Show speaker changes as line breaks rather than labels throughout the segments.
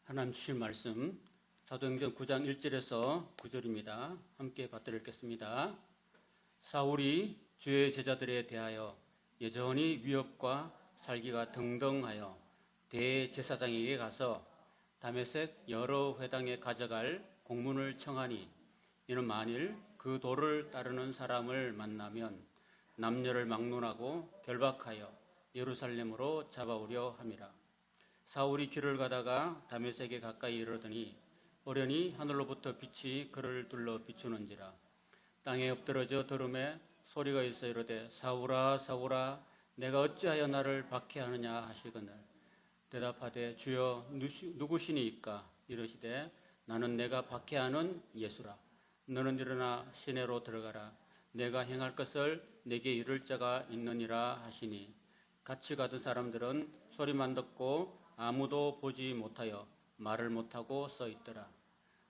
하나님 주신 말씀 사도행전 9장 1절에서 9절입니다. 함께 받들어 읽겠습니다. 사울이 주의 제자들에 대하여 여전히 위협과 살기가 등등하여 대제사장에게 가서 다메섹 여러 회당에 가져갈 공문을 청하니 이는 만일 그 도를 따르는 사람을 만나면 남녀를 막론하고 결박하여 예루살렘으로 잡아오려 함이라. 사울이 길을 가다가 다메섹에 가까이 이르더니 오련히 하늘로부터 빛이 그를 둘러 비추는지라. 땅에 엎드러져 들음에 소리가 있어 이르되 사울아 사울아 내가 어찌하여 나를 박해하느냐 하시거늘 대답하되 주여 누구시니이까 이르시되 나는 내가 박해하는 예수라. 너는 일어나 시내로 들어가라. 내가 행할 것을 내게 이룰 자가 있느니라 하시니 같이 가던 사람들은 소리만 듣고 아무도 보지 못하여 말을 못하고 서 있더라.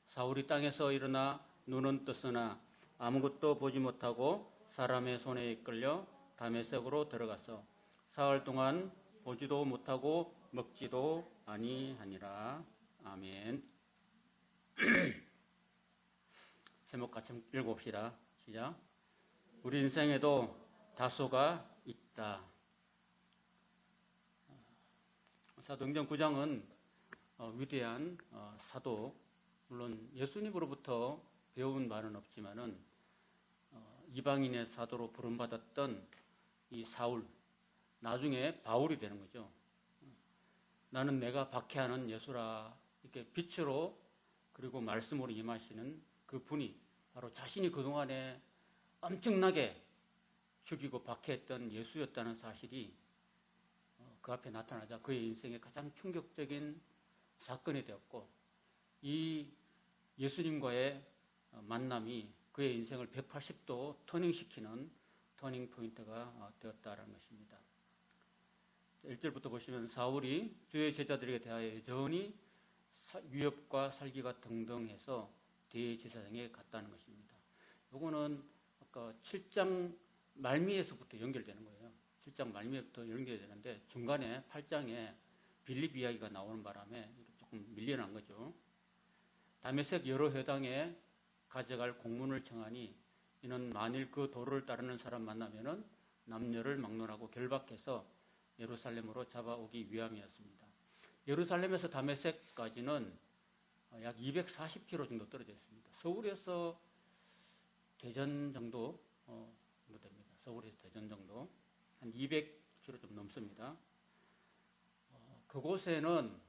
사울이 땅에서 일어나 눈은 떴으나 아무것도 보지 못하고 사람의 손에 이끌려 다메섹으로 들어가서 사흘 동안 보지도 못하고 먹지도 아니하니라. 아멘. 제목 같이 읽어봅시다. 시작. 우리 인생에도 다소가 있다. 사도행전 9장은 위대한 사도, 물론 예수님으로부터 배운 말은 없지만은 이방인의 사도로 부름받았던 이 사울, 나중에 바울이 되는 거죠. 나는 내가 박해하는 예수라, 이렇게 빛으로 그리고 말씀으로 임하시는 그 분이 바로 자신이 그동안에 엄청나게 죽이고 박해했던 예수였다는 사실이 그 앞에 나타나자 그의 인생의 가장 충격적인 사건이 되었고, 이 예수님과의 만남이 그의 인생을 180도 터닝시키는 터닝 포인트가 되었다는 것입니다. 1절부터 보시면 사울이 주의 제자들에게 대하여 여전히 위협과 살기가 등등해서 대제사장에 갔다는 것입니다. 이거는 아까 7장 말미에서부터 연결되는 거예요. 7장 말미부터 연결이 되는데 중간에 8장에 빌립 이야기가 나오는 바람에 조금 밀려난 거죠. 다메섹 여러 회당에 가져갈 공문을 청하니 이는 만일 그 도를 따르는 사람 만나면은 남녀를 막론하고 결박해서 예루살렘으로 잡아오기 위함이었습니다. 예루살렘에서 다메섹까지는 약 240km 정도 떨어져 있습니다. 서울에서 대전 정도 됩니다. 서울에서 대전 정도 한 200km 좀 넘습니다. 그곳에는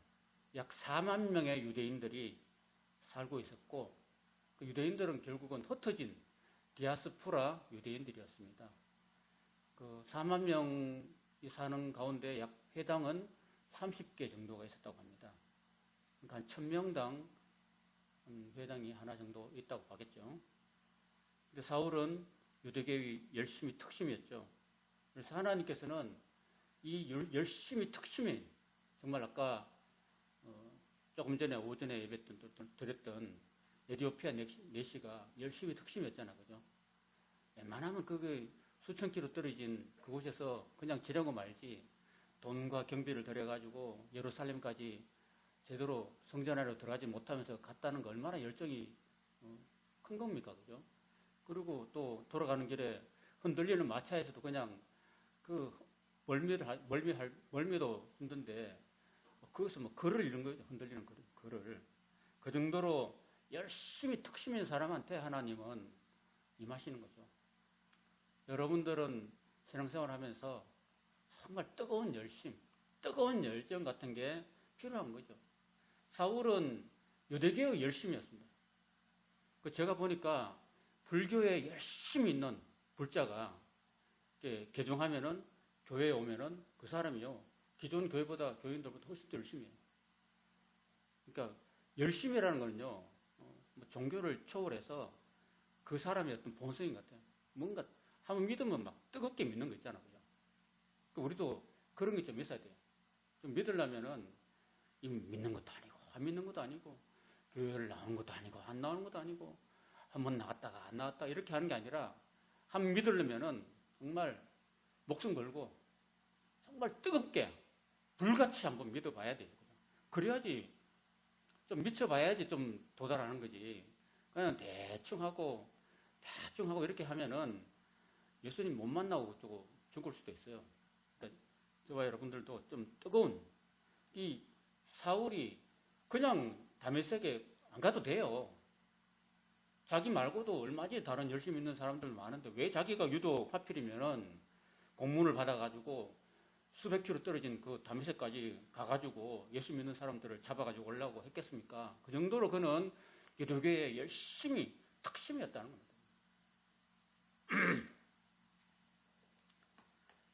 약 4만 명의 유대인들이 살고 있었고, 그 유대인들은 결국은 흩어진 디아스포라 유대인들이었습니다. 그 4만 명이 사는 가운데 약 회당은 30개 정도가 있었다고 합니다. 그러니까 한 1000명당 회당이 하나 정도 있다고 하겠죠. 근데 사울은 유대계의 열심히 특심이었죠. 그래서 하나님께서는 이 열심히 특심이 정말 아까 조금 전에 오전에 예배 드렸던 에티오피아 내시가 열심히 특심이었잖아, 그죠? 웬만하면 그게 수천 킬로 떨어진 그곳에서 그냥 지려고 말지 돈과 경비를 들여가지고 예루살렘까지 제대로 성전 안으로 들어가지 못하면서 갔다는 거 얼마나 열정이 큰 겁니까, 그죠? 그리고 또 돌아가는 길에 흔들리는 마차에서도 그냥 그 멀미도 힘든데 거기서 뭐 글을 읽는 거죠. 흔들리는 글을. 그 정도로 열심히 특심인 사람한테 하나님은 임하시는 거죠. 여러분들은 신앙생활 하면서 정말 뜨거운 열심, 뜨거운 열정 같은 게 필요한 거죠. 사울은 유대교의 열심이었습니다. 제가 보니까 불교에 열심히 있는 불자가 개종하면은 교회에 오면은 그 사람이요 기존 교회보다 교인들보다 훨씬 더 열심히 해요. 그러니까 열심이라는 거는요 뭐 종교를 초월해서 그 사람의 어떤 본성인 것 같아요. 뭔가 한번 믿으면 막 뜨겁게 믿는 거 있잖아요. 그죠? 그러니까 우리도 그런 게 좀 있어야 돼요. 좀 믿으려면은 믿는 것도 아니고 안 믿는 것도 아니고 교회를 나오는 것도 아니고 안 나오는 것도 아니고 한번 나갔다가 안 나왔다 이렇게 하는 게 아니라 한번 믿으려면은 정말 목숨 걸고 정말 뜨겁게 불같이 한번 믿어봐야 돼요. 그래야지 좀 미쳐봐야지 좀 도달하는 거지. 그냥 대충 하고 이렇게 하면은 예수님 못 만나고 죽을 수도 있어요. 그러니까 저와 여러분들도 좀 뜨거운 이 사울이 그냥 다메섹에 안 가도 돼요. 자기 말고도 얼마지 다른 열심히 있는 사람들 많은데 왜 자기가 유독 하필이면은 공문을 받아가지고 수백 킬로 떨어진 그 다메섹까지 가가지고 예수 믿는 사람들을 잡아가지고 오려고 했겠습니까? 그 정도로 그는 기독교에 열심히 특심이었다는 겁니다.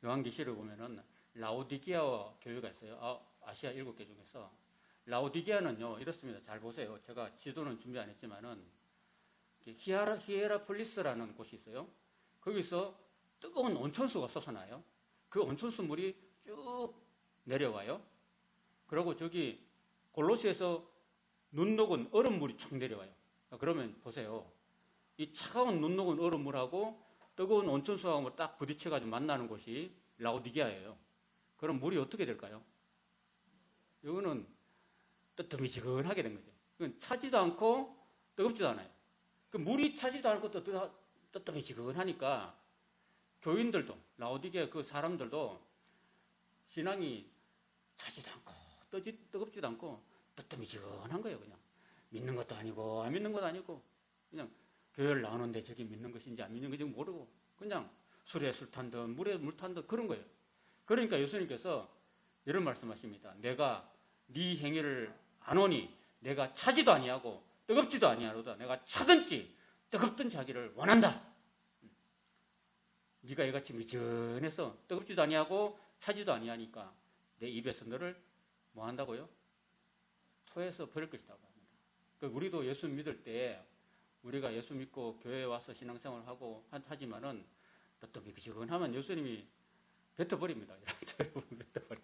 요한계시를 보면은 라오디게아 교회가 있어요. 아시아 7개 중에서 라오디게아는요 이렇습니다. 잘 보세요. 제가 지도는 준비 안 했지만은 히에라폴리스라는 곳이 있어요. 거기서 뜨거운 온천수가 솟아나요. 그 온천수 물이 쭉 내려와요. 그리고 저기 골로새에서 눈 녹은 얼음물이 쭉 내려와요. 그러면 보세요. 이 차가운 눈 녹은 얼음물하고 뜨거운 온천수하고 딱 부딪혀가지고 만나는 곳이 라오디게아예요. 그럼 물이 어떻게 될까요? 이거는 뜨뜻미지근하게 된 거죠. 그건 차지도 않고 뜨겁지도 않아요. 그 물이 차지도 않고 뜨뜻미지근하니까 교인들도 라오디게아 그 사람들도 신앙이 차지도 않고 뜨겁지도 않고 뜨뜻미지근한 거예요. 그냥 믿는 것도 아니고 안 믿는 것도 아니고 그냥 교회를 나오는데 저게 믿는 것인지 안 믿는 것인지 모르고 그냥 술에 술 탄 듯 물에 물 탄 듯 그런 거예요. 그러니까 예수님께서 이런 말씀하십니다. 내가 네 행위를 안 오니 내가 차지도 아니하고 뜨겁지도 아니하로다. 내가 차든지 뜨겁든지 하기를 원한다. 네가 이같이 미전해서 뜨겁지도 아니하고 차지도 아니하니까 내 입에서 너를 뭐 한다고요? 토해서 버릴 것이라고 합니다. 그러니까 우리도 예수 믿을 때 우리가 예수 믿고 교회에 와서 신앙생활을 하고 하지만은 또 미지근하면 예수님이 뱉어버립니다. 뱉어버려.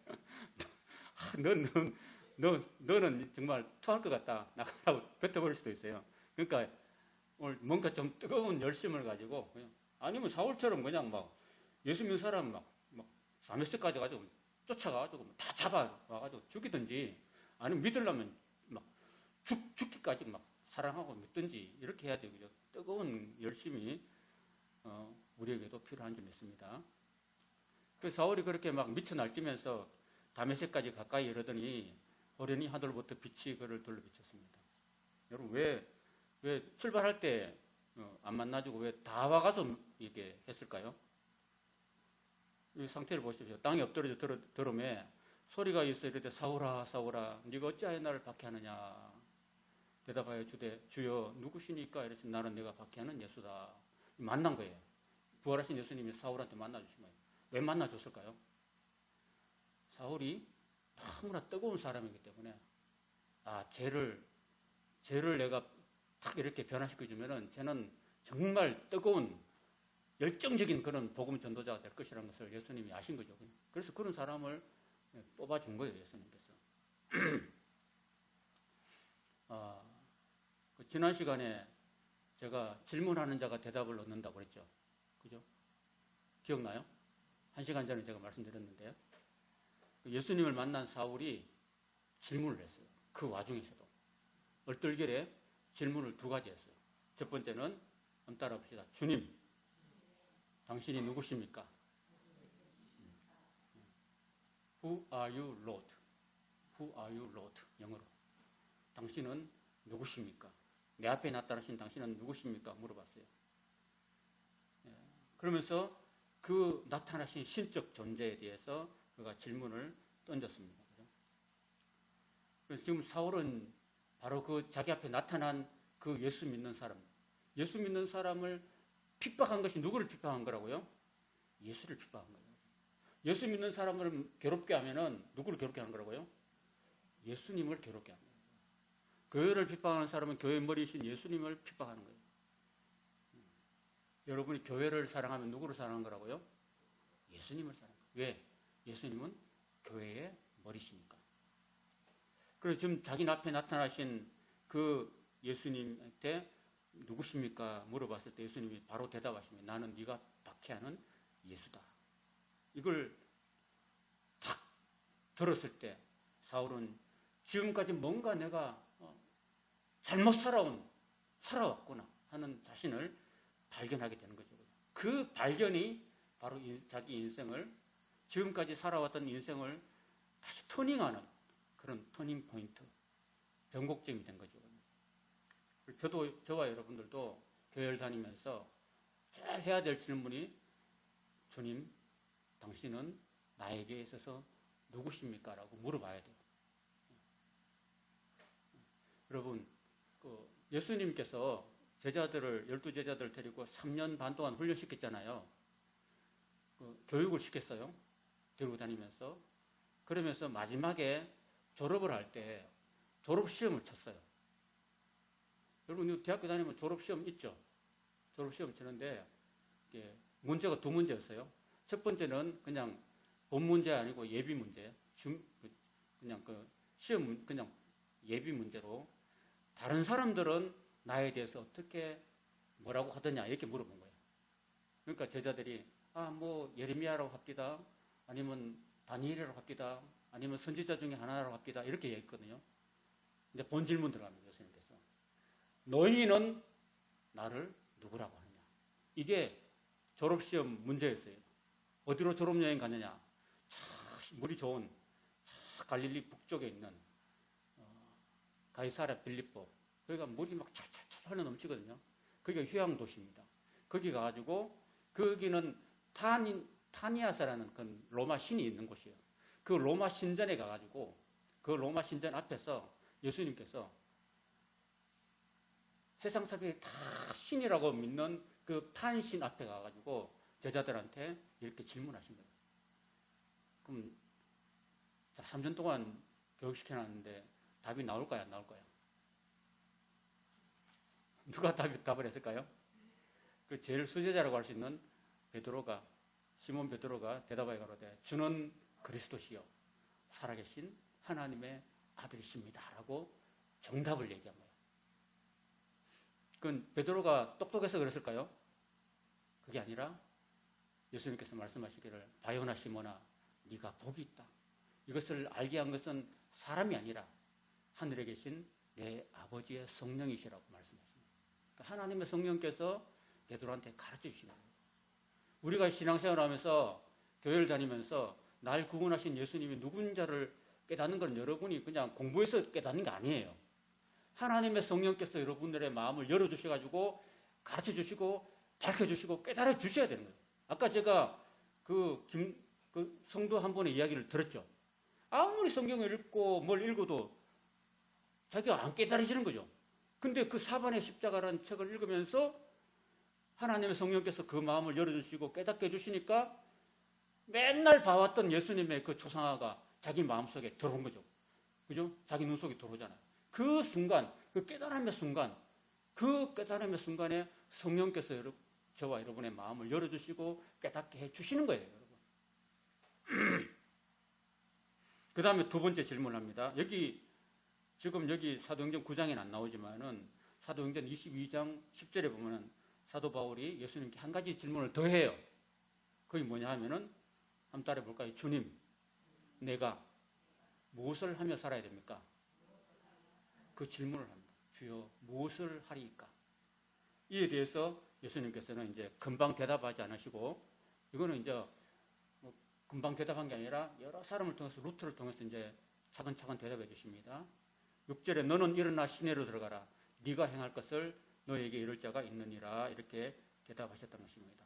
너는 정말 토할 것 같다. 나가라고 뱉어버릴 수도 있어요. 그러니까 오늘 뭔가 좀 뜨거운 열심을 가지고 그냥 아니면 사울처럼 그냥 막 예수 믿는 사람 막 다메섹까지 가지고 쫓아가가지고 다 잡아와가지고 죽이든지 아니면 믿으려면 막 죽기까지 막 사랑하고 믿든지 이렇게 해야 되고요. 뜨거운 열심이 우리에게도 필요한 점이 있습니다. 그 사울이 그렇게 막 미쳐 날뛰면서 다메섹까지 가까이 이르더니 호련히 하늘부터 빛이 그를 둘러 비쳤습니다. 여러분 왜 출발할 때 안 만나주고 왜 다 와가서 이렇게 했을까요? 이 상태를 보십시오. 땅이 엎드려져 들음에 소리가 있어 이르되 사울아 사울아 네가 어찌하여 나를 박해하느냐. 대답하여 주여 누구시니까 이랬지 나는 내가 박해하는 예수다. 만난 거예요. 부활하신 예수님이 사울한테 만나주신 거예요. 왜 만나줬을까요? 사울이 너무나 뜨거운 사람이기 때문에 죄를 내가 탁 이렇게 변화시켜주면은 쟤는 정말 뜨거운 열정적인 그런 복음 전도자가 될 것이라는 것을 예수님이 아신 거죠. 그래서 그런 사람을 뽑아준 거예요, 예수님께서. 지난 시간에 제가 질문하는 자가 대답을 얻는다고 그랬죠. 그죠? 기억나요? 1시간 전에 제가 말씀드렸는데요. 예수님을 만난 사울이 질문을 했어요. 그 와중에서도. 얼떨결에 질문을 2가지 했어요. 첫 번째는 한번 따라 봅시다. 주님, 당신이 누구십니까? Who are you, Lord? Who are you, Lord? 영어로. 당신은 누구십니까? 내 앞에 나타나신 당신은 누구십니까? 물어봤어요. 그러면서 그 나타나신 신적 존재에 대해서 그가 질문을 던졌습니다. 그래서 지금 사울은 바로 그 자기 앞에 나타난 그 예수 믿는 사람을 핍박한 것이 누구를 핍박한 거라고요? 예수를 핍박한 거예요. 예수 믿는 사람을 괴롭게 하면은 누구를 괴롭게 하는 거라고요? 예수님을 괴롭게 하는 거예요. 교회를 핍박하는 사람은 교회 머리이신 예수님을 핍박하는 거예요. 여러분이 교회를 사랑하면 누구를 사랑하는 거라고요? 예수님을 사랑하는 거예요. 왜? 예수님은 교회의 머리시니까. 그래서 지금 자기 앞에 나타나신 그 예수님한테 누구십니까? 물어봤을 때 예수님이 바로 대답하십니다. 나는 네가 박해하는 예수다. 이걸 탁 들었을 때 사울은 지금까지 뭔가 내가 잘못 살아왔구나 하는 자신을 발견하게 되는 거죠. 그 발견이 바로 자기 인생을, 지금까지 살아왔던 인생을 다시 터닝하는 그런 터닝 포인트, 변곡점이 된 거죠. 저와 여러분들도 교회를 다니면서 제일 해야 될 질문이, 주님, 당신은 나에게 있어서 누구십니까? 라고 물어봐야 돼요. 여러분, 예수님께서 제자들을, 12제자들을 데리고 3년 반 동안 훈련시켰잖아요. 교육을 시켰어요. 데리고 다니면서. 그러면서 마지막에 졸업을 할 때 졸업시험을 쳤어요. 여러분, 대학교 다니면 졸업시험 있죠? 졸업시험 치는데, 문제가 두 문제였어요. 첫 번째는 그냥 본 문제 아니고 예비 문제. 그냥 시험, 그냥 예비 문제로. 다른 사람들은 나에 대해서 어떻게 뭐라고 하더냐 이렇게 물어본 거예요. 그러니까 제자들이 예레미야라고 합디다, 아니면 다니엘이라고 합디다, 아니면 선지자 중에 하나라고 합디다 이렇게 얘기했거든요. 이제 본 질문 들어갑니다. 예수님께서 너희는 나를 누구라고 하느냐. 이게 졸업시험 문제였어요. 어디로 졸업여행 가느냐. 물이 좋은 갈릴리 북쪽에 있는 가이사랴 빌립보, 거기가 물이 막 찰찰찰 흘러 넘치거든요. 거기가 휴양 도시입니다. 거기 가가지고, 거기는 타니아사라는 그 로마 신이 있는 곳이에요. 그 로마 신전에 가가지고, 그 로마 신전 앞에서 예수님께서 세상 사람들이 다 신이라고 믿는 그 탄신 앞에 가가지고 제자들한테 이렇게 질문하신 거예요. 그럼 3년 동안 교육시켜놨는데 답이 나올까요? 안 나올까요? 누가 답을 했을까요? 그 제일 수제자라고 할 수 있는 시몬 베드로가 대답하여 가로되 주는 그리스도시요 살아계신 하나님의 아들이십니다 라고 정답을 얘기한 거예요. 그건 베드로가 똑똑해서 그랬을까요? 그게 아니라 예수님께서 말씀하시기를 바요나 시몬아 네가 복이 있다. 이것을 알게 한 것은 사람이 아니라 하늘에 계신 내 아버지의 성령이시라고 말씀하십니다. 그러니까 하나님의 성령께서 베드로한테 가르쳐 주시는 거예요. 우리가 신앙생활을 하면서 교회를 다니면서 날 구원하신 예수님이 누군자를 깨닫는 건 여러분이 그냥 공부해서 깨닫는 게 아니에요. 하나님의 성령께서 여러분들의 마음을 열어주셔가지고 가르쳐 주시고 밝혀 주시고 깨달아 주셔야 되는 거예요. 아까 제가 그 성도 한 분의 이야기를 들었죠. 아무리 성경을 읽고 뭘 읽어도 자기가 안 깨달아지는 거죠. 근데 그 사반의 십자가라는 책을 읽으면서 하나님의 성령께서 그 마음을 열어주시고 깨닫게 해주시니까 맨날 봐왔던 예수님의 그 초상화가 자기 마음속에 들어온 거죠. 그죠? 자기 눈 속에 들어오잖아요. 그 순간, 그 깨달음의 순간에 성령께서 저와 여러분의 마음을 열어주시고 깨닫게 해주시는 거예요, 여러분. 그 다음에 두 번째 질문을 합니다. 지금 여기 사도행전 9장에는 안 나오지만은 사도행전 22장 10절에 보면은 사도 바울이 예수님께 한 가지 질문을 더 해요. 그게 뭐냐 하면은 한번 따라해 볼까요? 주님, 내가 무엇을 하며 살아야 됩니까? 그 질문을 합니다. 주여, 무엇을 하리이까? 이에 대해서 예수님께서는 이제 금방 대답하지 않으시고, 이거는 이제 금방 대답한 게 아니라 여러 사람을 통해서 루트를 통해서 이제 차근차근 대답해 주십니다. 6절에 너는 일어나 시내로 들어가라. 네가 행할 것을 너에게 이룰 자가 있느니라. 이렇게 대답하셨던 것입니다.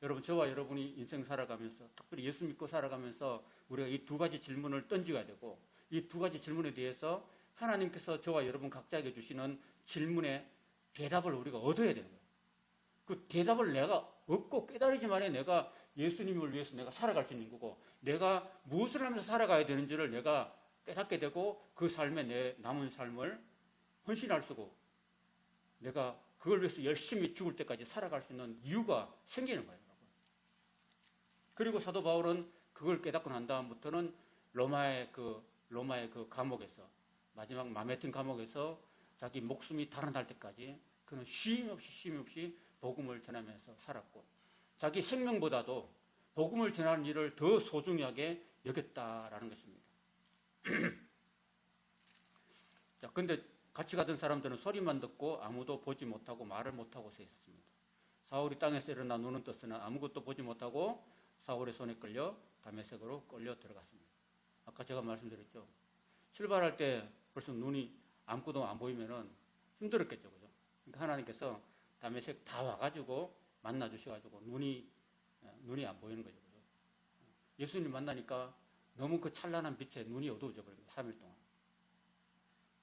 여러분, 저와 여러분이 인생 살아가면서, 특별히 예수 믿고 살아가면서 우리가 이 두 가지 질문을 던져야 되고, 이 두 가지 질문에 대해서 하나님께서 저와 여러분 각자에게 주시는 질문에 대답을 우리가 얻어야 되는 거예요. 그 대답을 내가 얻고 깨달으지만에 내가 예수님을 위해서 내가 살아갈 수 있는 거고, 내가 무엇을 하면서 살아가야 되는지를 내가 깨닫게 되고, 그 삶에 내 남은 삶을 헌신할 수 있고, 내가 그걸 위해서 열심히 죽을 때까지 살아갈 수 있는 이유가 생기는 거예요. 그리고 사도 바울은 그걸 깨닫고 난 다음부터는 로마의 그 감옥에서, 마지막 마메틴 감옥에서 자기 목숨이 달아날 때까지 그는 쉼 없이 복음을 전하면서 살았고, 자기 생명보다도 복음을 전하는 일을 더 소중하게 여겼다라는 것입니다. 자, 근데 같이 가던 사람들은 소리만 듣고 아무도 보지 못하고 말을 못하고 서 있었습니다. 사울이 땅에서 일어나 눈은 떴으나 아무것도 보지 못하고 사울의 손에 끌려 다메섹으로 끌려 들어갔습니다. 아까 제가 말씀드렸죠. 출발할 때 벌써 눈이 아무것도 안 보이면은 힘들었겠죠. 그죠? 그러니까 하나님께서 다메섹 다 와가지고 만나 주셔가지고 눈이 안 보이는 거죠. 그죠? 예수님 만나니까 너무 그 찬란한 빛에 눈이 어두워져 버린 거예요. 3일 동안.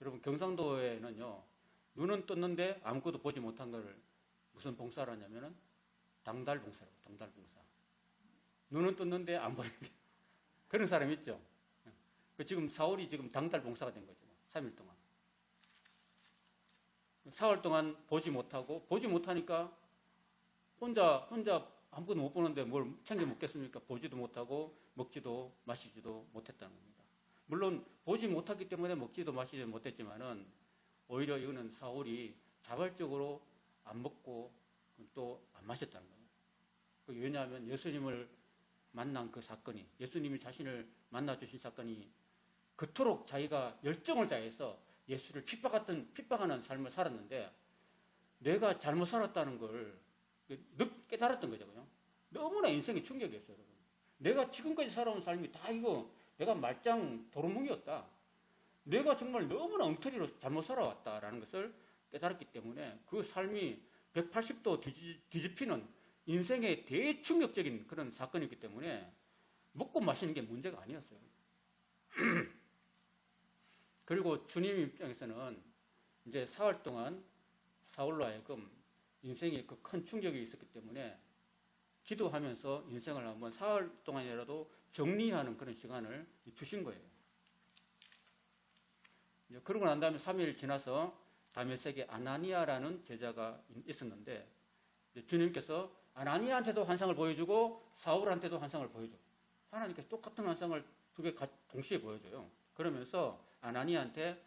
여러분, 경상도에는요, 눈은 떴는데 아무것도 보지 못한 걸 무슨 봉사를 하냐면은 당달봉사라고, 당달봉사. 눈은 떴는데 안 보이는 게. 그런 사람 있죠? 지금 사울이 지금 당달봉사가 된 거죠. 3일 동안. 4월 동안 보지 못하니까 혼자 아무것도 못 보는데 뭘 챙겨 먹겠습니까? 보지도 못하고 먹지도 마시지도 못했다는 겁니다. 물론 보지 못했기 때문에 먹지도 마시지도 못했지만은 오히려 이거는 사울이 자발적으로 안 먹고 또 안 마셨다는 거예요. 왜냐하면 예수님을 만난 그 사건이, 예수님이 자신을 만나주신 사건이 그토록 자기가 열정을 다해서 예수를 핍박하는 삶을 살았는데 내가 잘못 살았다는 걸 깨달았던 거죠. 그냥. 너무나 인생의 충격이었어요. 여러분. 내가 지금까지 살아온 삶이 다 이거 내가 말짱 도루묵이었다. 내가 정말 너무나 엉터리로 잘못 살아왔다라는 것을 깨달았기 때문에 그 삶이 180도 뒤집히는 인생의 대충격적인 그런 사건이기 때문에 먹고 마시는 게 문제가 아니었어요. 그리고 주님 입장에서는 이제 4월 동안 사울로 하여금 인생에 그 큰 충격이 있었기 때문에 기도하면서 인생을 한번 4월 동안이라도 정리하는 그런 시간을 주신 거예요. 그러고 난 다음에 3일 지나서 다메섹에 아나니아라는 제자가 있었는데 주님께서 아나니아한테도 환상을 보여주고 사울한테도 환상을 보여줘. 하나님께서 똑같은 환상을 두 개 동시에 보여줘요. 그러면서 아나니아한테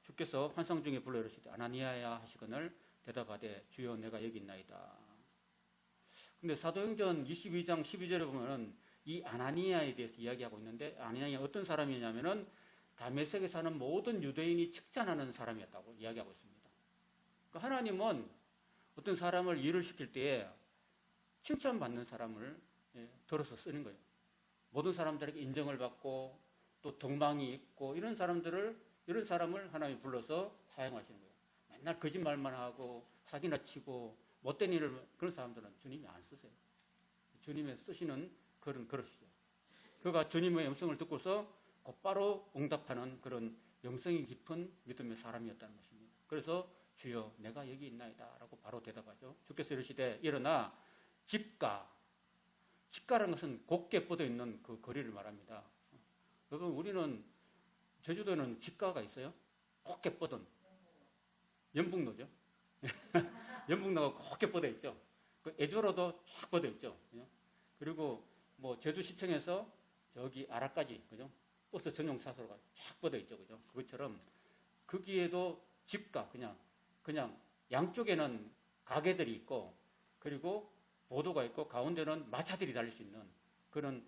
주께서 환상 중에 불러 이르시되 아나니아야 하시거늘 대답하되 주여 내가 여기 있나이다. 근데 사도행전 22장 12절에 보면은 이 아나니아에 대해서 이야기하고 있는데 아나니아가 어떤 사람이냐면은 다메섹에 사는 모든 유대인이 칭찬하는 사람이었다고 이야기하고 있습니다. 그러니까 하나님은 어떤 사람을 일을 시킬 때에 칭찬받는 사람을 들어서 쓰는 거예요. 모든 사람들에게 인정을 받고 또 덕망이 있고 이런 사람을 하나님이 불러서 사용하시는 거예요. 맨날 거짓말만 하고 사기나 치고 못된 일을 그런 사람들은 주님이 안 쓰세요. 주님이 쓰시는 그런 그릇이죠. 그가 주님의 음성을 듣고서 곧바로 응답하는 그런 영성이 깊은 믿음의 사람이었다는 것입니다. 그래서 주여 내가 여기 있나이다 라고 바로 대답하죠. 주께서 이르시되 일어나 직가라는 것은 곧게 뻗어 있는 그 거리를 말합니다. 여러분 우리는 제주도에는 직가가 있어요. 곧게 뻗은 연북로죠. 연북로가 곧게 뻗어 있죠. 그 애주로도 쫙 뻗어 있죠. 그리고 뭐 제주시청에서 저기 아라까지 그죠? 버스 전용 사서로가 쫙 뻗어 있죠. 그죠? 그것처럼 거기에도 집가 그냥 양쪽에는 가게들이 있고 그리고 보도가 있고 가운데는 마차들이 달릴 수 있는 그런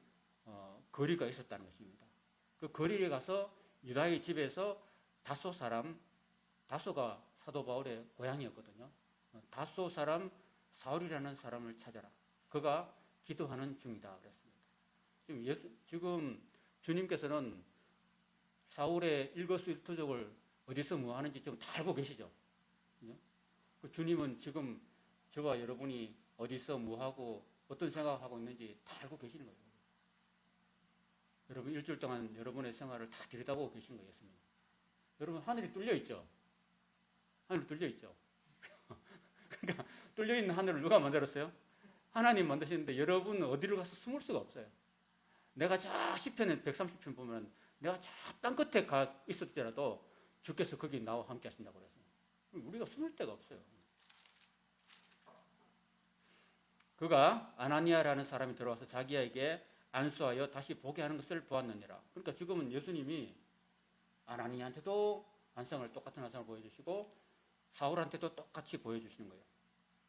거리가 있었다는 것입니다. 그 거리에 가서 유다의 집에서 다소가 사도 바울의 고향이었거든요. 다소 사람 사울이라는 사람을 찾아라. 그가 기도하는 중이다 그랬습니다. 지금 주님께서는 사울의 일거수일투족을 어디서 뭐 하는지 지금 다 알고 계시죠. 그 주님은 지금 저와 여러분이 어디서 뭐 하고 어떤 생각하고 있는지 다 알고 계시는 거예요. 여러분 일주일 동안 여러분의 생활을 다 들여다보고 계신 거였습니다. 여러분 하늘이 뚫려 있죠. 하늘이 뚫려 있죠. 그러니까 뚫려 있는 하늘을 누가 만들었어요? 하나님 만드시는데 여러분 어디로 가서 숨을 수가 없어요. 내가 저 시편 130편 보면 내가 저 땅 끝에 가 있었더라도 주께서 거기 나와 함께 하신다고 그랬어요. 우리가 숨을 데가 없어요. 그가 아나니아라는 사람이 들어와서 자기에게 안수하여 다시 보게 하는 것을 보았느니라. 그러니까 지금은 예수님이 아나니아한테도 똑같은 환상을 보여주시고 사울한테도 똑같이 보여주시는 거예요.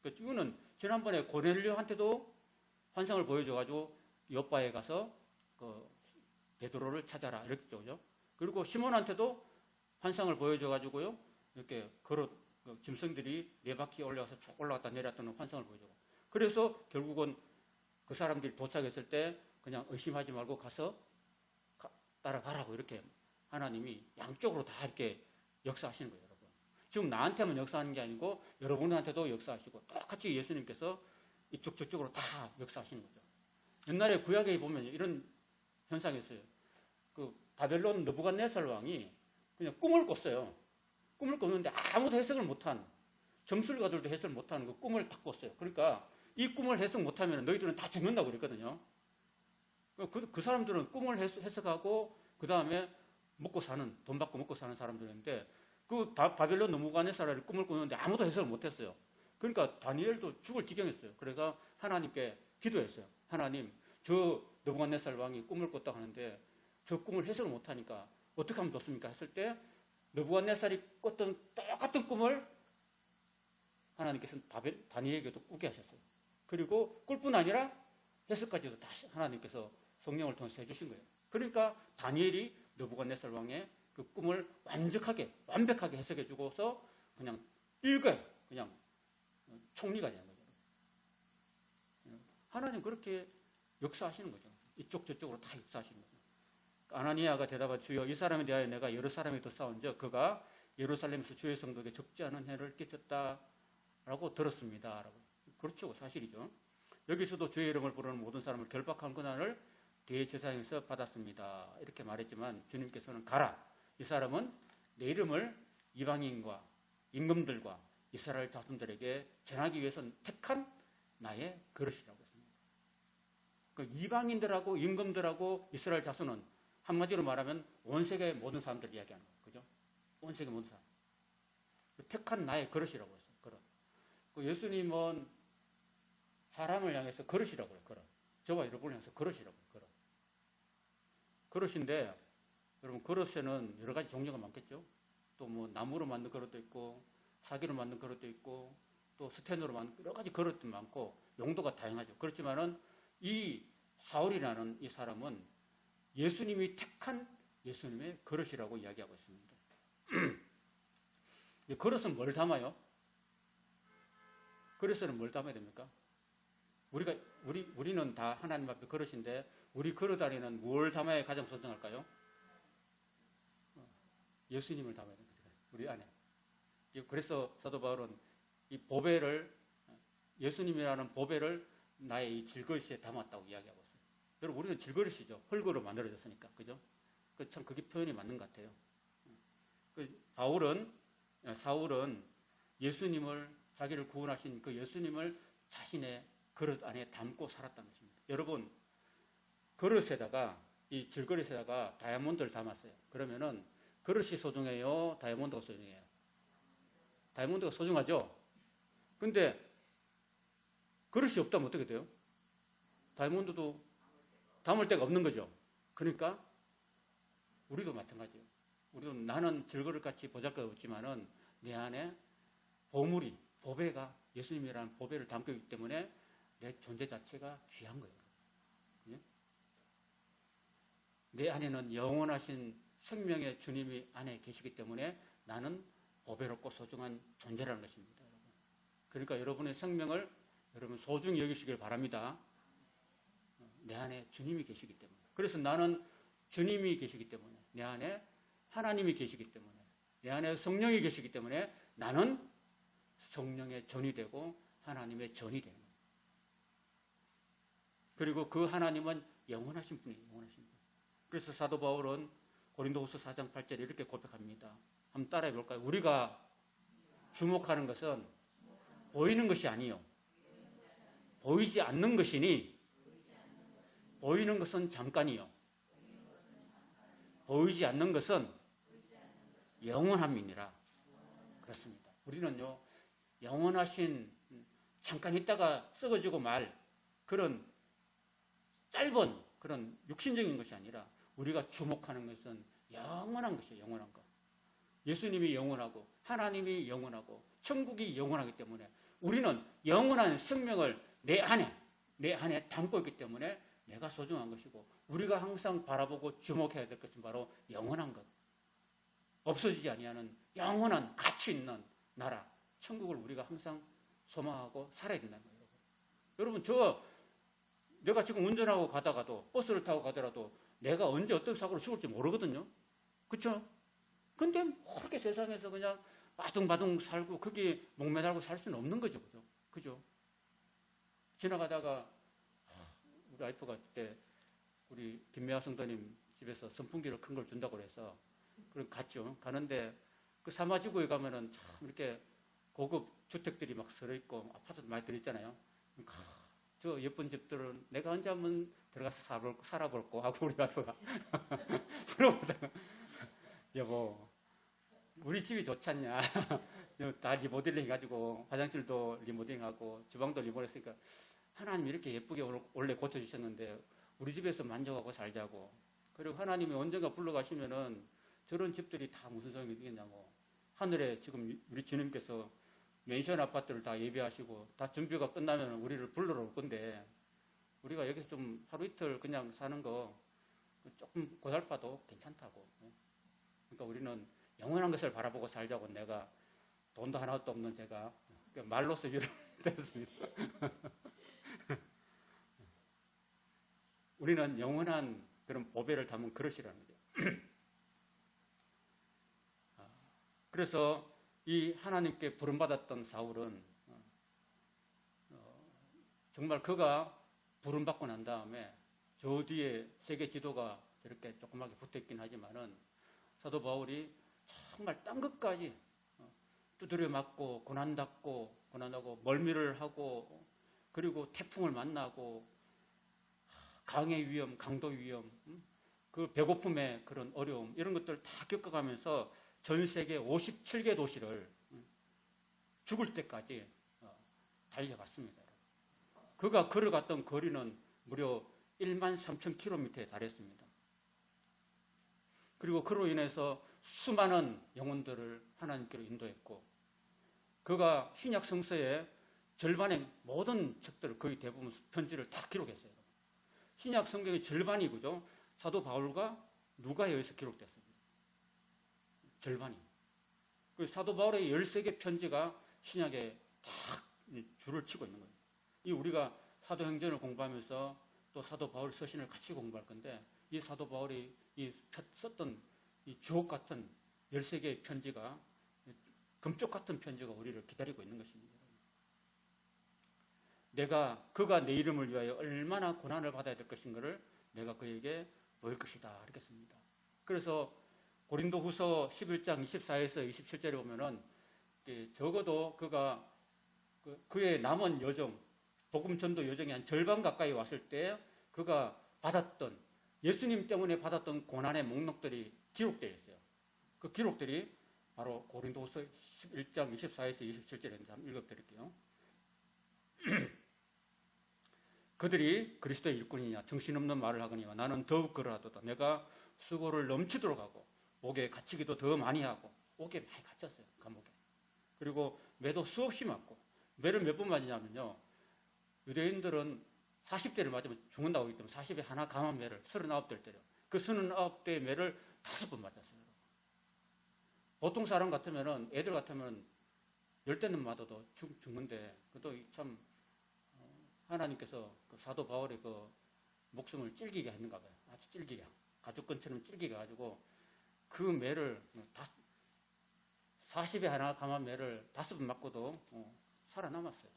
그러니까 이거는 지난번에 고넬료한테도 환상을 보여줘가지고 요바에 가서 그 베드로를 찾아라 이랬죠, 그죠? 그리고 시몬한테도 환상을 보여줘가지고요. 이렇게 짐승들이 4바퀴 올라가서 쭉 올라갔다 내려왔다는 환상을 보여줘. 그래서 결국은 그 사람들이 도착했을 때 그냥 의심하지 말고 가서 따라가라고 이렇게 하나님이 양쪽으로 다 이렇게 역사하시는 거예요, 여러분. 지금 나한테만 역사하는 게 아니고 여러분한테도 역사하시고 똑같이 예수님께서 이쪽 저쪽으로 다 역사하시는 거죠. 옛날에 구약에 보면 이런 현상이 있어요. 그 바벨론 느부갓네살 왕이 그냥 꿈을 꿨어요. 꿈을 꿨는데 아무도 해석을 못한, 점술가들도 해석을 못하는 그 꿈을 딱 꿨어요. 그러니까 이 꿈을 해석 못하면 너희들은 다 죽는다고 그랬거든요. 그 사람들은 꿈을 해석하고 그 다음에 돈 받고 먹고 사는 사람들인데 그 바벨론 느부갓네살이 꿈을 꿨는데 아무도 해석을 못했어요. 그러니까 다니엘도 죽을 지경했어요. 그래서 하나님께 기도했어요. 하나님, 저 느부갓네살 왕이 꿈을 꿨다 하는데 저 꿈을 해석을 못하니까 어떻게 하면 좋습니까? 했을 때 느부갓네살이 꿨던 똑같은 꿈을 하나님께서는 다니엘에게도 꾸게 하셨어요. 그리고 꿀뿐 아니라 해석까지도 다시 하나님께서 성령을 통해서 해주신 거예요. 그러니까 다니엘이 느부갓네살 왕의 그 꿈을 완벽하게 해석해 주고서 그냥 일거에 그냥 총리가 되는 거죠. 하나님 그렇게 역사하시는 거죠. 이쪽 저쪽으로 다 역사하시는 거죠. 아나니아가 대답하여 주여 이 사람에 대하여 내가 여러 사람이 더 싸운즉 그가 예루살렘에서 주의 성도에게 적지 않은 해를 끼쳤다라고 들었습니다. 라고. 그렇죠. 사실이죠. 여기서도 주의 이름을 부르는 모든 사람을 결박한 권한을 대제사장에서 받았습니다. 이렇게 말했지만 주님께서는 가라. 이 사람은 내 이름을 이방인과 임금들과 이스라엘 자손들에게 전하기 위해서 택한 나의 그릇이라고 했습니다. 그 이방인들하고 임금들하고 이스라엘 자손은 한마디로 말하면 온 세계 모든 사람들 이야기하는 거예요. 그죠? 온 세계 모든 사람. 택한 나의 그릇이라고 했어요. 그릇. 그 예수님은 사람을 향해서 그릇이라고 해요. 그릇. 저와 여러분을 향해서 그릇이라고 해요. 그릇. 그릇인데 여러분 그릇에는 여러 가지 종류가 많겠죠. 또 뭐 나무로 만든 그릇도 있고 사기로 만든 그릇도 있고 또 스텐으로 만든 여러 가지 그릇도 많고 용도가 다양하죠. 그렇지만은 이 사울이라는 이 사람은 예수님이 택한 예수님의 그릇이라고 이야기하고 있습니다. 이 그릇은 뭘 담아요? 그릇에는 뭘 담아야 됩니까? 우리는 다 하나님 앞에 그릇인데 우리 그릇 안에는 뭘 담아야 가장 소중할까요? 예수님을 담아야 됩니다. 우리 안에. 그래서 사도 바울은 이 보배를 예수님이라는 보배를 나의 이 질그릇에 담았다고 이야기하고 있어요. 여러분 우리는 질그릇이죠. 흙으로 만들어졌으니까. 그죠? 참 그게 표현이 맞는 것 같아요. 사울은 예수님을 자기를 구원하신 그 예수님을 자신의 그릇 안에 담고 살았다는 것입니다. 여러분 그릇에다가 이 질그릇에다가 다이아몬드를 담았어요. 그러면은 그릇이 소중해요? 다이아몬드가 소중해요? 다이아몬드가 소중하죠? 근데 그릇이 없다면 어떻게 돼요? 다이아몬드도 담을 데가 없는 거죠. 그러니까 우리도 마찬가지예요. 우리도 나는 질그릇같이 보잘것 없지만은 내 안에 보배가 예수님이라는 보배를 담고 있기 때문에 내 존재 자체가 귀한 거예요. 예? 내 안에는 영원하신 생명의 주님이 안에 계시기 때문에 나는 보배롭고 소중한 존재라는 것입니다. 여러분. 그러니까 여러분의 생명을 여러분 소중히 여기시길 바랍니다. 내 안에 주님이 계시기 때문에. 그래서 나는 주님이 계시기 때문에 내 안에 하나님이 계시기 때문에 내 안에 성령이 계시기 때문에 나는 성령의 전이 되고 하나님의 전이 되는 거예요. 그리고 그 하나님은 영원하신 분이에요. 영원하신 분. 그래서 사도 바울은 고린도후서 4장 8절에 이렇게 고백합니다. 한번 따라해 볼까요? 우리가 주목하는 것은 보이는 것이 아니요. 보이지 않는 것이니 보이는 것은 잠깐이요. 보이지 않는 것은 영원함이니라. 그렇습니다. 우리는요. 영원하신 잠깐 있다가 썩어지고 말 그런 짧은 그런 육신적인 것이 아니라 우리가 주목하는 것은 영원한 것이에요. 영원한 것. 예수님이 영원하고 하나님이 영원하고 천국이 영원하기 때문에 우리는 영원한 생명을 내 안에 담고 있기 때문에 내가 소중한 것이고 우리가 항상 바라보고 주목해야 될 것은 바로 영원한 것. 없어지지 아니하는 영원한 가치 있는 나라, 천국을 우리가 항상 소망하고 살아야 된다는 거예요. 여러분, 내가 지금 운전하고 가다가도 버스를 타고 가더라도 내가 언제 어떤 사고로 죽을지 모르거든요. 그렇죠? 근데 그렇게 세상에서 그냥 바둥바둥 살고 거기에 목매달고 살 수는 없는 거죠. 그죠? 지나가다가 우리 와이프가 그때 우리 김미아 성도님 집에서 선풍기를 큰 걸 준다고 그래서 그럼 갔죠. 가는데 그 사마지구에 가면은 참 이렇게 고급 주택들이 막 서려 있고 아파트도 많이 들어있잖아요. 저 예쁜 집들은 내가 언제 한번 들어가서 살아볼까 하고 우리 와이프가 물어보다가 여보 우리 집이 좋지 않냐. 다 리모델링 해가지고 화장실도 리모델링하고 주방도 리모델링 했으니까 하나님 이렇게 예쁘게 원래 고쳐주셨는데 우리 집에서 만족하고 살자고. 그리고 하나님이 언젠가 불러가시면은 저런 집들이 다 무슨 소용이 있겠냐고. 하늘에 지금 우리 주님께서 맨션 아파트를 다 예비하시고 다 준비가 끝나면 우리를 불러러 올 건데 우리가 여기서 좀 하루 이틀 그냥 사는 거 조금 고달파도 괜찮다고. 그러니까 우리는 영원한 것을 바라보고 살자고. 내가 돈도 하나도 없는 제가 말로써 위로를 드렸습니다. 우리는 영원한 그런 보배를 담은 그릇이라는 거죠. 그래서 이 하나님께 부름받았던 사울은 정말 그가 부름받고 난 다음에 저 뒤에 세계 지도가 저렇게 조그맣게 붙어있긴 하지만은 사도 바울이 정말 딴 것까지 두드려 맞고 고난하고 멀미를 하고 그리고 태풍을 만나고 강의 위험, 강도 위험, 그 배고픔의 그런 어려움 이런 것들을 다 겪어가면서 전 세계 57개 도시를 죽을 때까지 달려갔습니다. 그가 걸어갔던 거리는 무려 1만 3천 킬로미터에 달했습니다. 그리고 그로 인해서 수많은 영혼들을 하나님께로 인도했고 그가 신약 성서의 절반의 모든 책들을 거의 대부분 편지를 다 기록했어요. 신약 성경의 절반이 그죠? 사도 바울과 누가에 의해서 기록됐습니다. 절반이. 그 사도 바울의 13개 편지가 신약에 다 줄을 치고 있는 거예요. 이 우리가 사도행전을 공부하면서 또 사도 바울 서신을 같이 공부할 건데 이 사도 바울이 썼던 이 주옥 같은 13개의 편지가 금쪽 같은 편지가 우리를 기다리고 있는 것입니다. 그가 내 이름을 위하여 얼마나 고난을 받아야 될 것인가를 내가 그에게 보일 것이다. 이렇겠습니다. 그래서 고린도후서 11장 24에서 27절에 보면은 적어도 그가 그의 남은 여정, 복음 전도 여정이 한 절반 가까이 왔을 때 그가 받았던 예수님 때문에 받았던 고난의 목록들이 기록되어 있어요. 그 기록들이 바로 고린도후서 11장 24에서 27절에 한번 읽어드릴게요. 그들이 그리스도의 일꾼이냐 정신없는 말을 하거니와 나는 더욱 그러하도다. 내가 수고를 넘치도록 하고 옥에 갇히기도 더 많이 하고 옥에 많이 갇혔어요. 감옥에. 그리고 매도 수없이 맞고 매를 몇 번 맞으냐면요. 유대인들은 40대를 맞으면 죽는다고 하기 때문에 40에 하나 감한 매를 39대를 때려. 그 39대의 매를 5번 맞았어요. 보통 사람 같으면은 애들 같으면 10대는 맞아도 죽는데 그것도 참 하나님께서 그 사도 바울의 그 목숨을 찔기게 했는가 봐요. 아주 찔기게. 가죽끈처럼 찔기게 해가지고 그 매를 40에 하나 감한 매를 5번 맞고도 살아남았어요.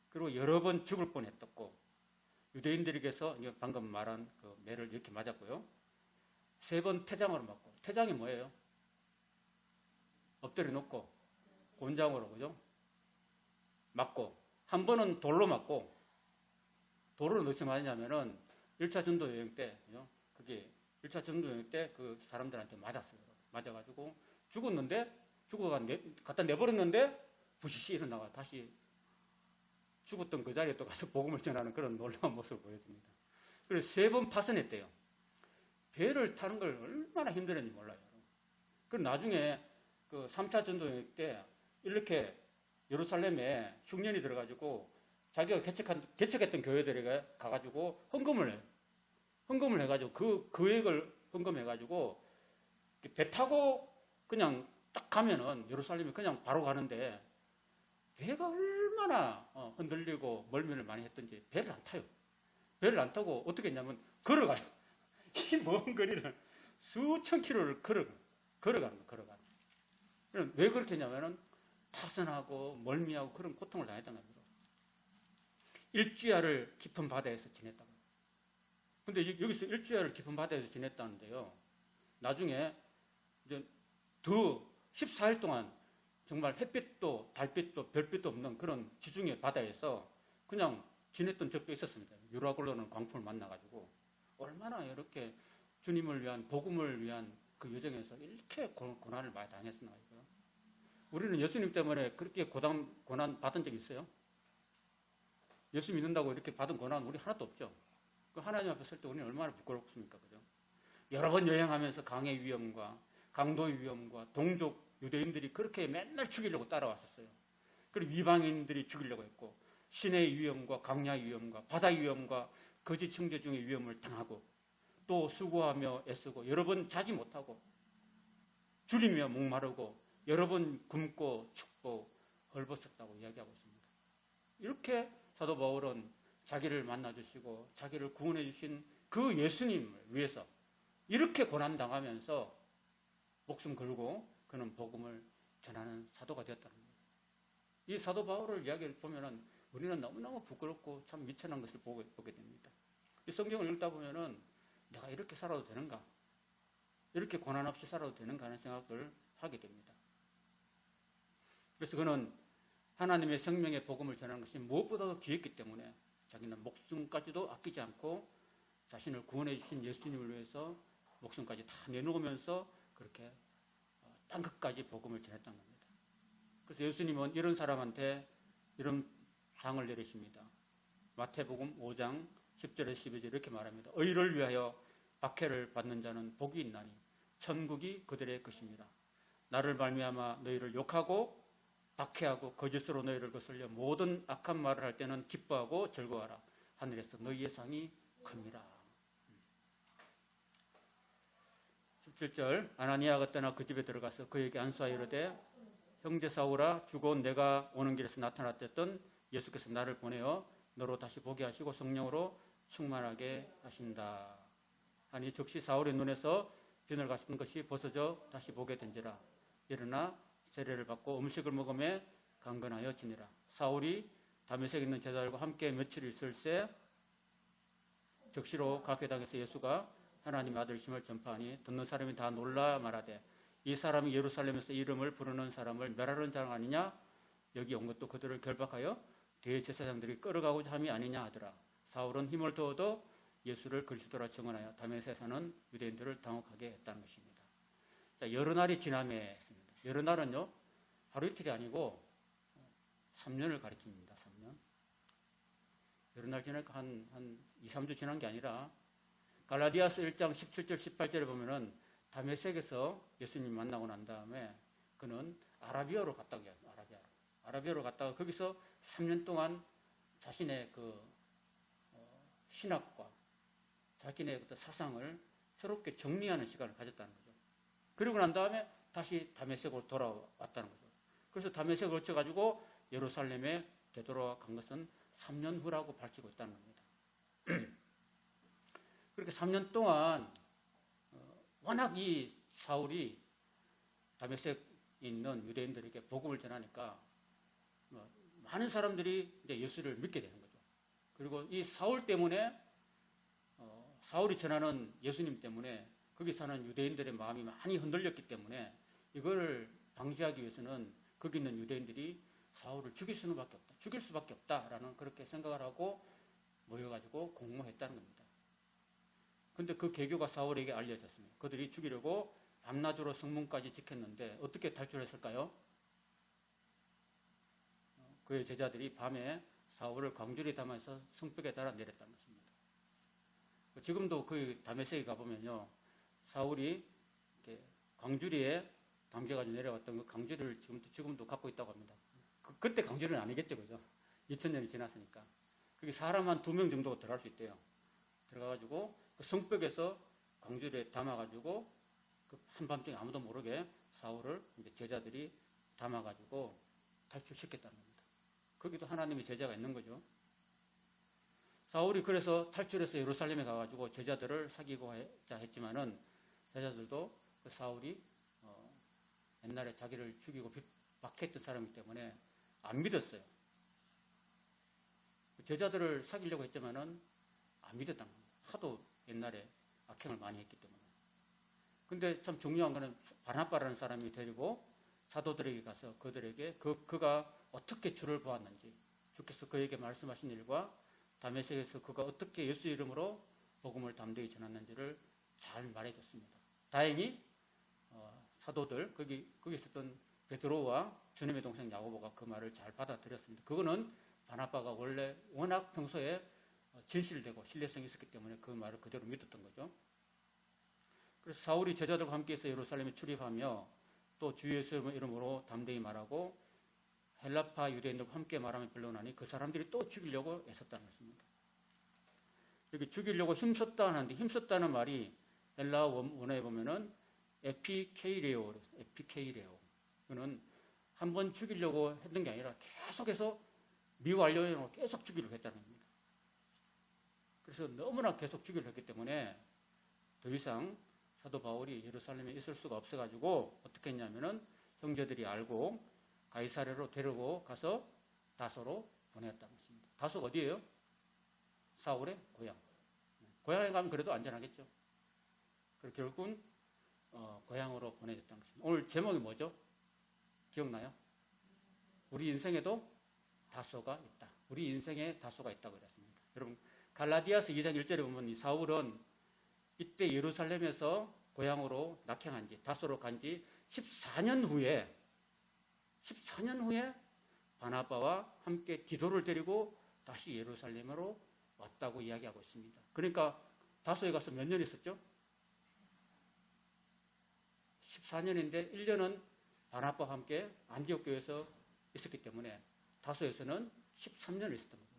그리고 여러 번 죽을 뻔했었고 유대인들에게서 방금 말한 그 매를 이렇게 맞았고요. 3번 태장으로 맞고 태장이 뭐예요? 엎드려 놓고 곤장으로 그죠? 맞고 한 번은 돌로 맞고 돌을 어디서 맞냐면은 1차 전도 여행 때 그게 1차 전도 여행 때 그 사람들한테 맞았어요. 맞아가지고 갖다 내버렸는데 부시시 일어나가 다시 죽었던 그 자리에 또 가서 복음을 전하는 그런 놀라운 모습을 보여줍니다. 그래서 3번 파선했대요. 배를 타는 걸 얼마나 힘들었는지 몰라요. 그리고 나중에 그 3차 전도 여행 때 이렇게 예루살렘에 흉년이 들어가지고 자기가 개척했던 교회들에 가가지고 헌금을 해요. 헌금을 해가지고 그 금액을 헌금해가지고 배 타고 그냥 딱 가면은 예루살렘이 그냥 바로 가는데 배가 얼마나 흔들리고 멀미를 많이 했던지 배를 안 타요. 배를 안 타고 어떻게 했냐면 걸어가요. 이 먼 거리를 수천 킬로를 걸어가는 거예요. 왜 그렇게 했냐면은 타선하고 멀미하고 그런 고통을 당했던 겁니다. 일주야를 깊은 바다에서 지냈다고. 근데 여기서 일주야를 깊은 바다에서 지냈다는데요. 나중에 이제 더 14일 동안 정말 햇빛도 달빛도 별빛도 없는 그런 지중해 바다에서 그냥 지냈던 적도 있었습니다. 유라굴로는 광풍을 만나가지고 얼마나 이렇게 주님을 위한 복음을 위한 그 여정에서 이렇게 고난을 많이 당했었나 이거. 우리는 예수님 때문에 그렇게 고난 받은 적 있어요? 예수 믿는다고 이렇게 받은 고난 우리 하나도 없죠. 그 하나님 앞에 설 때 우리는 얼마나 부끄럽습니까, 그죠? 여러 번 여행하면서 강의 위험과 강도의 위험과 동족 유대인들이 그렇게 맨날 죽이려고 따라왔었어요. 그리고 이방인들이 죽이려고 했고 신의 위험과 강야의 위험과 바다의 위험과 거짓 형제 중의 위험을 당하고 또 수고하며 애쓰고 여러 번 자지 못하고 줄이며 목마르고 여러 번 굶고 춥고 헐벗었다고 이야기하고 있습니다. 이렇게 사도 바울은 자기를 만나주시고 자기를 구원해 주신 그 예수님을 위해서 이렇게 고난당하면서 목숨 걸고 그는 복음을 전하는 사도가 되었다는 거예요. 이 사도 바울을 이야기를 보면은 우리는 너무너무 부끄럽고 참 미천한 것을 보게 됩니다. 이 성경을 읽다 보면은 내가 이렇게 살아도 되는가? 이렇게 고난 없이 살아도 되는가 하는 생각을 하게 됩니다. 그래서 그는 하나님의 생명의 복음을 전하는 것이 무엇보다도 귀했기 때문에 자기는 목숨까지도 아끼지 않고 자신을 구원해 주신 예수님을 위해서 목숨까지 다 내놓으면서 그렇게 땅 끝까지 복음을 전했던 겁니다. 그래서 예수님은 이런 사람한테 이런 상을 내리십니다. 마태복음 5장 10절에 12절 이렇게 말합니다. 의를 위하여 박해를 받는 자는 복이 있나니 천국이 그들의 것입니다. 나를 말미암아 너희를 욕하고 박해하고 거짓으로 너희를 거슬려 모든 악한 말을 할 때는 기뻐하고 즐거워하라. 하늘에서 너희의 상이 큽니다. 17절 아나니아가 떠나 그 집에 들어가서 그에게 안수하여 이르되 형제 사울아 주고 내가 오는 길에서 나타났던 예수께서 나를 보내어 너로 다시 보게 하시고 성령으로 충만하게 하신다. 아니 즉시 사울의 눈에서 비늘 같은 것이 벗어져 다시 보게 된지라. 일어나 세례를 받고 음식을 먹음에 강건하여 지니라. 사울이 다메섹에 있는 제자들과 함께 며칠 있을새 적시로 각회당에서 예수가 하나님 아들심을 전파하니 듣는 사람이 다 놀라 말하되 이 사람이 예루살렘에서 이름을 부르는 사람을 멸하는 자 아니냐? 여기 온 것도 그들을 결박하여 대제사장들이 끌어가고자 함이 아니냐 하더라. 사울은 힘을 더 얻어 예수를 그리스도라 증언하여 다메섹에 사는 유대인들을 당혹하게 했다는 것입니다. 자, 여러 날이 지남에 했습니다. 여러 날은요 하루 이틀이 아니고 3년을 가리킵니다. 3년. 여러 날 지나니까 한 2, 3주 지난 게 아니라 갈라디아서 1장 17절 18절에 보면은 다메섹에서 예수님 만나고 난 다음에 그는 아라비아로 갔다고 해요. 아라비아로 갔다가 거기서 3년 동안 자신의 그 신학과 자기네 사상을 새롭게 정리하는 시간을 가졌다는 거죠. 그리고 난 다음에 다시 다메섹으로 돌아왔다는 거죠. 그래서 다메섹을 거쳐가지고 예루살렘에 되돌아간 것은 3년 후라고 밝히고 있다는 겁니다. 그렇게 3년 동안 워낙 이 사울이 다메섹에 있는 유대인들에게 복음을 전하니까 많은 사람들이 이제 예수를 믿게 되는 거죠. 그리고 이 사울 때문에 사울이 전하는 예수님 때문에 거기 사는 유대인들의 마음이 많이 흔들렸기 때문에 이걸 방지하기 위해서는 거기 있는 유대인들이 사울을 죽일 수밖에 없다라는 그렇게 생각을 하고 모여가지고 공모했다는 겁니다. 그런데 그 계교가 사울에게 알려졌습니다. 그들이 죽이려고 밤낮으로 성문까지 지켰는데 어떻게 탈출했을까요? 그의 제자들이 밤에 사울을 광주리에 담아서 성벽에 달아 내렸다는 것입니다. 지금도 그 다메섹에 가보면요, 사울이 이렇게 광주리에 담겨가지고 내려왔던 그 광주리를 지금도 갖고 있다고 합니다. 그때 광주리는 아니겠죠, 그죠? 2000년이 지났으니까. 거기 사람 한 2명 정도가 들어갈 수 있대요. 들어가가지고 그 성벽에서 광주리에 담아가지고 그 한밤중에 아무도 모르게 사울을 이제 제자들이 담아가지고 탈출시켰다는 겁니다. 거기도 하나님의 제자가 있는 거죠. 사울이 그래서 탈출해서 예루살렘에 가가지고 제자들을 사귀고자 했지만은 제자들도 그 사울이 옛날에 자기를 죽이고 박해했던 사람이기 때문에 안 믿었어요. 제자들을 사귀려고 했지만은 안 믿었다는 겁니다. 하도 옛날에 악행을 많이 했기 때문에. 근데 참 중요한 거는 바나바라는 사람이 데리고 사도들에게 가서 그들에게 그가 어떻게 주를 보았는지, 주께서 그에게 말씀하신 일과 다메섹에서 그가 어떻게 예수 이름으로 복음을 담대히 전했는지를 잘 말해줬습니다. 다행히 사도들, 거기 있었던 베드로와 주님의 동생 야고보가 그 말을 잘 받아들였습니다. 그거는 바나바가 원래 워낙 평소에 진실되고 신뢰성이 있었기 때문에 그 말을 그대로 믿었던 거죠. 그래서 사울이 제자들과 함께해서 예루살렘에 출입하며 또 주 예수 이름으로 담대히 말하고 헬라파 유대인들과 함께 말하며 변론하니 그 사람들이 또 죽이려고 애썼다는 것입니다. 여기 죽이려고 힘썼다 하는데 힘썼다는 말이 헬라 원어에 보면은 에피케이레오. 그는 한 번 죽이려고 했던 게 아니라 계속해서 미완료로 계속 죽이려고 했다는 겁니다. 그래서 너무나 계속 죽이려고 했기 때문에 더 이상 사도 바울이 예루살렘에 있을 수가 없어가지고 어떻게 했냐면은 형제들이 알고 가이사랴로 데리고 가서 다소로 보냈다는 것입니다. 다소가 어디예요? 사울의 고향. 고향에 가면 그래도 안전하겠죠. 그리고 결국은 고향으로 보내졌다는 것입니다. 오늘 제목이 뭐죠? 기억나요? 우리 인생에도 다소가 있다. 우리 인생에 다소가 있다고 그랬습니다. 여러분 갈라디아서 2장 1절에 보면 이 사울은 이때 예루살렘에서 고향으로 낙향한 지 다소로 간 지 14년 후에 바나바와 함께 디도를 데리고 다시 예루살렘으로 왔다고 이야기하고 있습니다. 그러니까 다소에 가서 몇 년 있었죠? 14년인데 1년은 바나바와 함께 안디옥 교회에서 있었기 때문에 다소에서는 13년을 있었던 겁니다.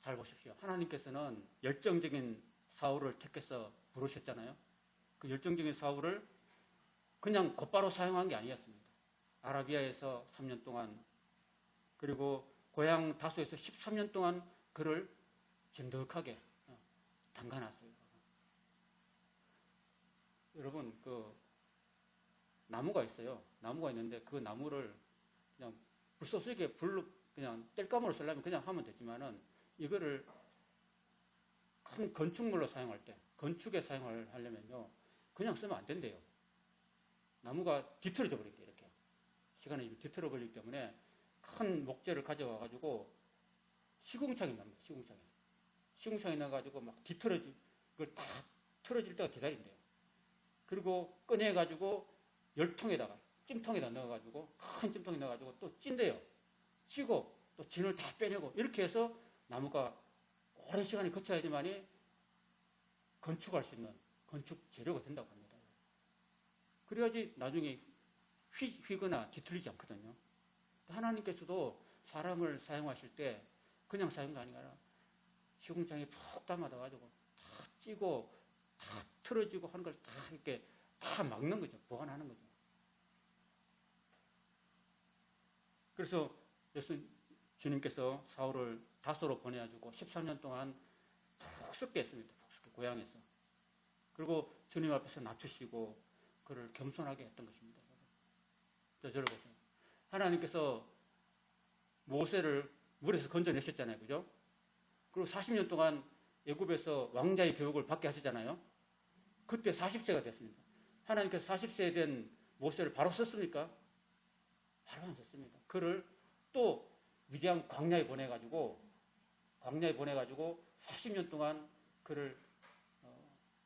잘 보십시오. 하나님께서는 열정적인 사울을 택해서 부르셨잖아요. 그 열정적인 사울을 그냥 곧바로 사용한 게 아니었습니다. 아라비아에서 3년 동안 그리고 고향 다소에서 13년 동안 그를 진득하게 담가놨어요. 여러분 그 나무가 있어요. 나무가 있는데 그 나무를 그냥 불쏘시개 불로 그냥 뗄감으로 쓰려면 그냥 하면 되지만은 이거를 큰 건축물로 사용할 때, 건축에 사용을 하려면요, 그냥 쓰면 안 된대요. 나무가 뒤틀어져 버릴게요, 이렇게. 시간이 뒤틀어 버리기 때문에 큰 목재를 가져와가지고 시궁창이 납니다, 시궁창이. 시궁창이 나가지고 막 뒤틀어지, 그걸 다 틀어질 때가 기다린대요. 그리고 꺼내가지고 열통에다가, 찜통에다 넣어가지고, 큰 찜통에 넣어가지고 또 찐대요. 찌고 또 진을 다 빼내고, 이렇게 해서 나무가 오랜 시간이 거쳐야지만이 건축할 수 있는 건축 재료가 된다고 합니다. 그래야지 나중에 휘거나 뒤틀리지 않거든요. 하나님께서도 사람을 사용하실 때 그냥 사용이 아니라 시궁창에 푹 담아둬가지고 다 찌고 다 틀어지고 하는 걸 다 이렇게 다 막는 거죠. 보관하는 거죠. 그래서 주님께서 사울을 다소로 보내가지고 13년 동안 푹 썩게 했습니다. 푹 썩게 고향에서. 그리고 주님 앞에서 낮추시고 그를 겸손하게 했던 것입니다. 저를 보세요. 하나님께서 모세를 물에서 건져내셨잖아요. 그죠? 그리고 40년 동안 애굽에서 왕자의 교육을 받게 하시잖아요. 그때 40세가 됐습니다. 하나님께서 40세 된 모세를 바로 썼습니까? 바로 안 썼습니다. 그를 또 위대한 광야에 보내가지고 40년 동안 그를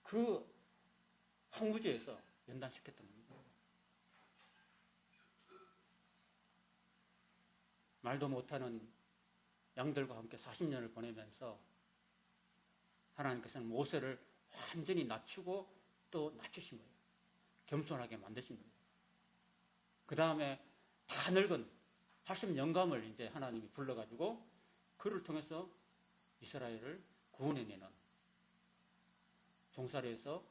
그 황무지에서 연단시켰던 겁니다. 말도 못하는 양들과 함께 40년을 보내면서 하나님께서는 모세를 완전히 낮추고 또 낮추신 거예요. 겸손하게 만드신 거예요. 그 다음에 다 늙은 80영감을 이제 하나님이 불러가지고 그를 통해서 이스라엘을 구원해내는 종살이에서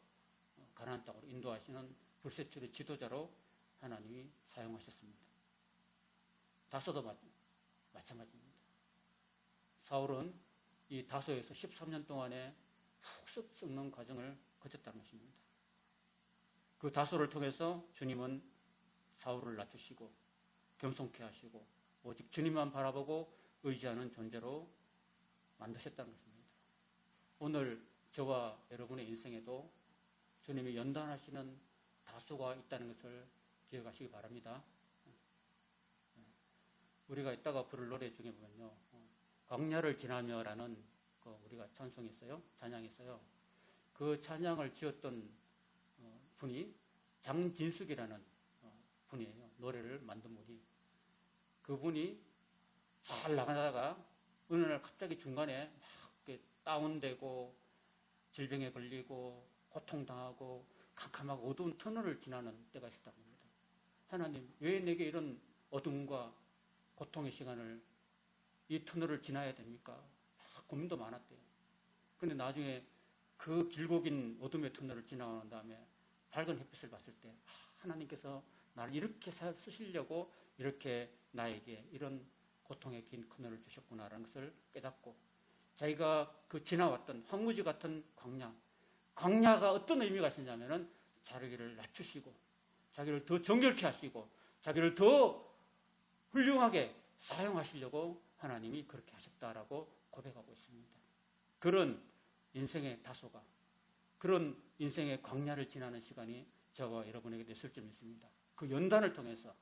가나안 땅으로 인도하시는 불세출의 지도자로 하나님이 사용하셨습니다. 다소도 마찬가지입니다. 사울은 이 다소에서 13년 동안의 푹 썩는 과정을 거쳤다는 것입니다. 그 다소를 통해서 주님은 사울을 낮추시고 겸손케 하시고 오직 주님만 바라보고 의지하는 존재로 만드셨다는 것입니다. 오늘 저와 여러분의 인생에도 주님이 연단하시는 다소가 있다는 것을 기억하시기 바랍니다. 우리가 이따가 부를 노래 중에 보면요, 광야를 지나며라는 우리가 찬송이 있어요, 찬양이 있어요. 그 찬양을 지었던 분이 장진숙이라는 분이에요. 노래를 만든 분이. 그분이 잘 나가다가 어느 날 갑자기 중간에 막 다운되고 질병에 걸리고 고통당하고 캄캄하고 어두운 터널을 지나는 때가 있었다고 합니다. 하나님, 왜 내게 이런 어둠과 고통의 시간을 이 터널을 지나야 됩니까? 막 고민도 많았대요. 근데 나중에 그 길고 긴 어둠의 터널을 지나간 다음에 밝은 햇빛을 봤을 때 하나님께서 나를 이렇게 쓰시려고 이렇게 나에게 이런 고통의 긴 터널을 주셨구나라는 것을 깨닫고 자기가 그 지나왔던 황무지 같은 광야가 어떤 의미가 있었냐면은 자기를 낮추시고 자기를 더 정결케 하시고 자기를 더 훌륭하게 사용하시려고 하나님이 그렇게 하셨다라고 고백하고 있습니다. 그런 인생의 다소가, 그런 인생의 광야를 지나는 시간이 저와 여러분에게 있을 점 있습니다. 그 연단을 통해서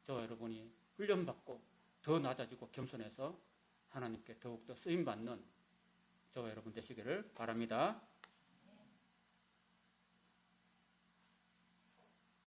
저와 여러분이 훈련받고 더 낮아지고 겸손해서 하나님께 더욱더 쓰임받는 저와 여러분 되시기를 바랍니다.